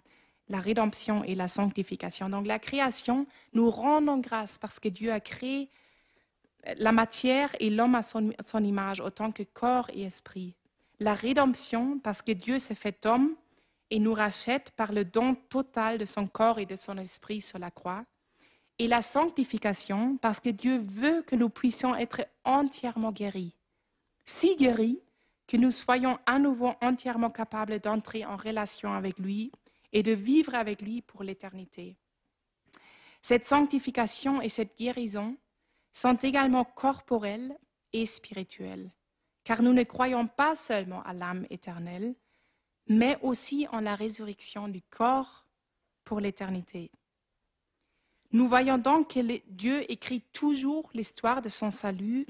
rédemption et la sanctification. Donc la création, nous rendons grâce parce que Dieu a créé la matière et l'homme à son image autant que corps et esprit. La rédemption parce que Dieu s'est fait homme et nous rachète par le don total de son corps et de son esprit sur la croix. Et la sanctification parce que Dieu veut que nous puissions être entièrement guéris. Si guéris que nous soyons à nouveau entièrement capables d'entrer en relation avec lui et de vivre avec lui pour l'éternité. Cette sanctification et cette guérison sont également corporelles et spirituelles, car nous ne croyons pas seulement à l'âme éternelle, mais aussi en la résurrection du corps pour l'éternité. Nous voyons donc que Dieu écrit toujours l'histoire de son salut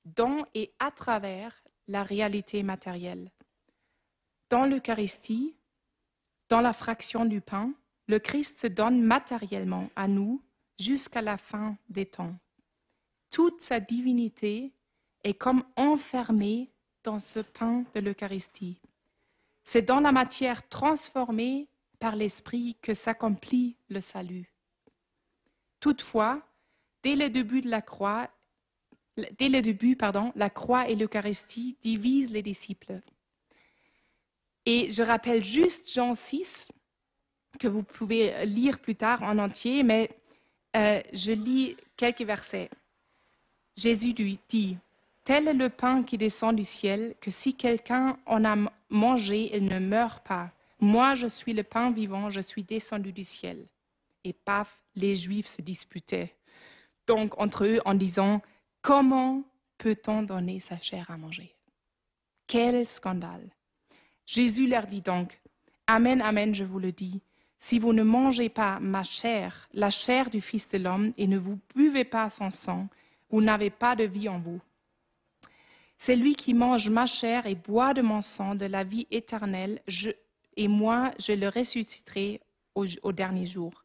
dans et à travers la réalité matérielle. Dans l'Eucharistie, dans la fraction du pain, le Christ se donne matériellement à nous jusqu'à la fin des temps. Toute sa divinité est comme enfermée dans ce pain de l'Eucharistie. C'est dans la matière transformée par l'Esprit que s'accomplit le salut. Toutefois, dès le début, la croix et l'Eucharistie divisent les disciples. Et je rappelle juste Jean 6, que vous pouvez lire plus tard en entier, mais je lis quelques versets. Jésus lui dit, « Tel est le pain qui descend du ciel, que si quelqu'un en a mangé, il ne meurt pas. Moi, je suis le pain vivant, je suis descendu du ciel. » Et paf, les Juifs se disputaient donc entre eux en disant, « Comment peut-on donner sa chair à manger ?» Quel scandale! Jésus leur dit donc, « Amen, amen, je vous le dis, si vous ne mangez pas ma chair, la chair du Fils de l'homme, et ne vous buvez pas son sang, vous n'avez pas de vie en vous. C'est lui qui mange ma chair et boit de mon sang de la vie éternelle, et moi je le ressusciterai au dernier jour.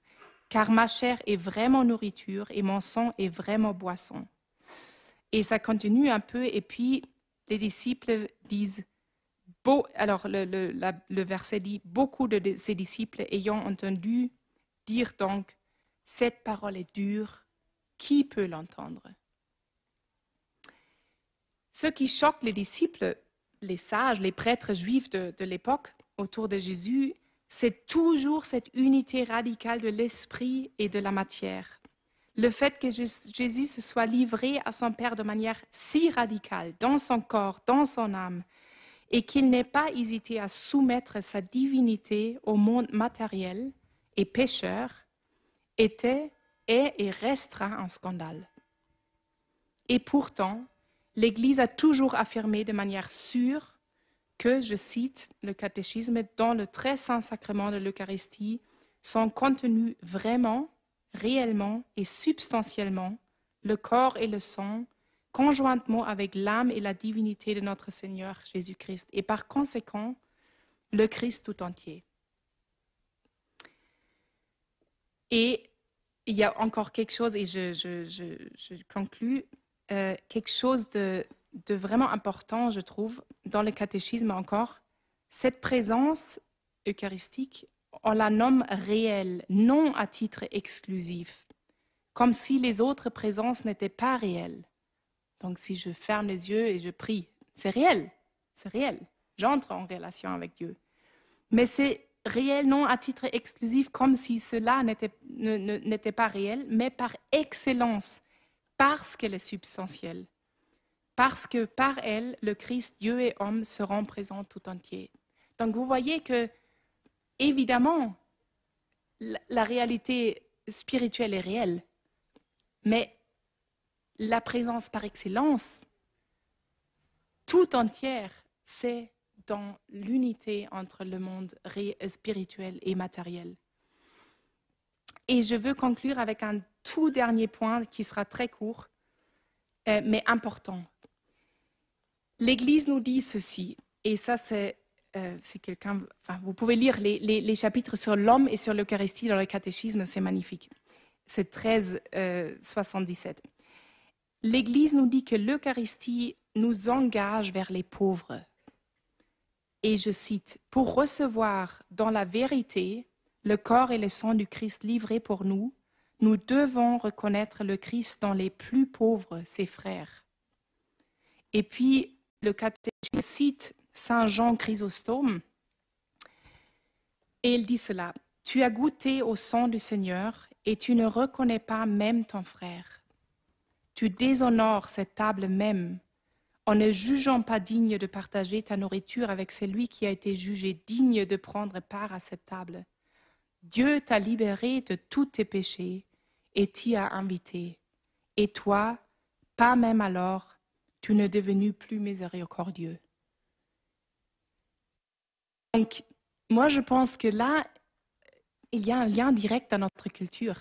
Car ma chair est vraiment nourriture et mon sang est vraiment boisson. » Et ça continue un peu, et puis les disciples disent, alors le verset dit, beaucoup de ses disciples ayant entendu dire donc, cette parole est dure, qui peut l'entendre? Ce qui choque les disciples, les sages, les prêtres juifs de l'époque autour de Jésus, c'est toujours cette unité radicale de l'esprit et de la matière. Le fait que Jésus se soit livré à son Père de manière si radicale, dans son corps, dans son âme, et qu'il n'ait pas hésité à soumettre sa divinité au monde matériel et pécheur, était, est et restera un scandale. Et pourtant, l'Église a toujours affirmé de manière sûre que, je cite le catéchisme, dans le très saint sacrement de l'Eucharistie, sont contenus vraiment, réellement et substantiellement le corps et le sang, conjointement avec l'âme et la divinité de notre Seigneur Jésus-Christ, et par conséquent, le Christ tout entier. Et il y a encore quelque chose, et je conclus, quelque chose de vraiment important, je trouve, dans le catéchisme encore. Cette présence eucharistique, on la nomme réelle, non à titre exclusif, comme si les autres présences n'étaient pas réelles. Donc si je ferme les yeux et je prie, c'est réel, c'est réel. J'entre en relation avec Dieu. Mais c'est réel non à titre exclusif, comme si cela n'était pas réel, mais par excellence, parce qu'elle est substantielle, parce que par elle, le Christ, Dieu et homme, seront présents tout entier. Donc vous voyez que, évidemment, la réalité spirituelle est réelle, mais la présence par excellence, tout entière, c'est dans l'unité entre le monde spirituel et matériel. Et je veux conclure avec un tout dernier point qui sera très court, mais important. L'Église nous dit ceci, et ça c'est, si quelqu'un, enfin, vous pouvez lire les chapitres sur l'homme et sur l'Eucharistie dans le catéchisme, c'est magnifique. C'est 1377. L'Église nous dit que l'Eucharistie nous engage vers les pauvres. Et je cite, « Pour recevoir dans la vérité le corps et le sang du Christ livrés pour nous, nous devons reconnaître le Christ dans les plus pauvres, ses frères. » Et puis, le catéchisme cite Saint Jean Chrysostome, et il dit cela, « Tu as goûté au sang du Seigneur et tu ne reconnais pas même ton frère. Tu déshonores cette table même, en ne jugeant pas digne de partager ta nourriture avec celui qui a été jugé digne de prendre part à cette table. Dieu t'a libéré de tous tes péchés et t'y a invité. Et toi, pas même alors, tu n'es devenu plus miséricordieux. » Donc, moi je pense que là, il y a un lien direct dans notre culture.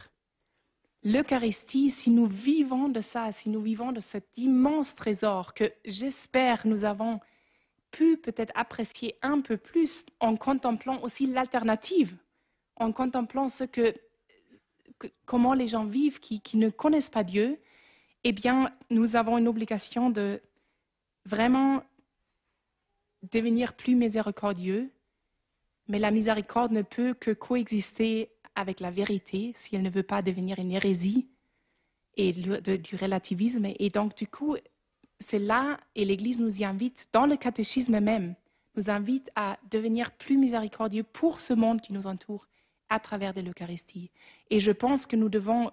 L'Eucharistie, si nous vivons de ça, si nous vivons de cet immense trésor que j'espère nous avons pu peut-être apprécier un peu plus en contemplant aussi l'alternative, en contemplant comment les gens vivent qui ne connaissent pas Dieu, eh bien, nous avons une obligation de vraiment devenir plus miséricordieux, mais la miséricorde ne peut que coexister avec la vérité si elle ne veut pas devenir une hérésie et du relativisme. Et donc, du coup, c'est là, et l'Église nous y invite, dans le catéchisme même, nous invite à devenir plus miséricordieux pour ce monde qui nous entoure à travers de l'Eucharistie. Et je pense que nous devons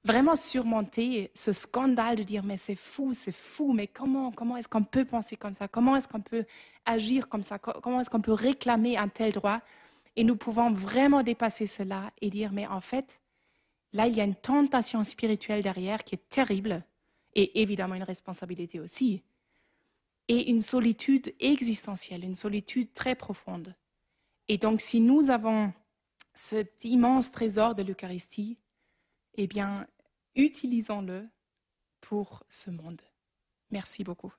vraiment surmonter ce scandale de dire mais c'est fou, mais comment est-ce qu'on peut penser comme ça? Comment est-ce qu'on peut agir comme ça? Comment est-ce qu'on peut réclamer un tel droit? Et nous pouvons vraiment dépasser cela et dire mais en fait, là il y a une tentation spirituelle derrière qui est terrible et évidemment une responsabilité aussi et une solitude existentielle, une solitude très profonde. Et donc si nous avons cet immense trésor de l'Eucharistie, eh bien, utilisons-le pour ce monde. Merci beaucoup.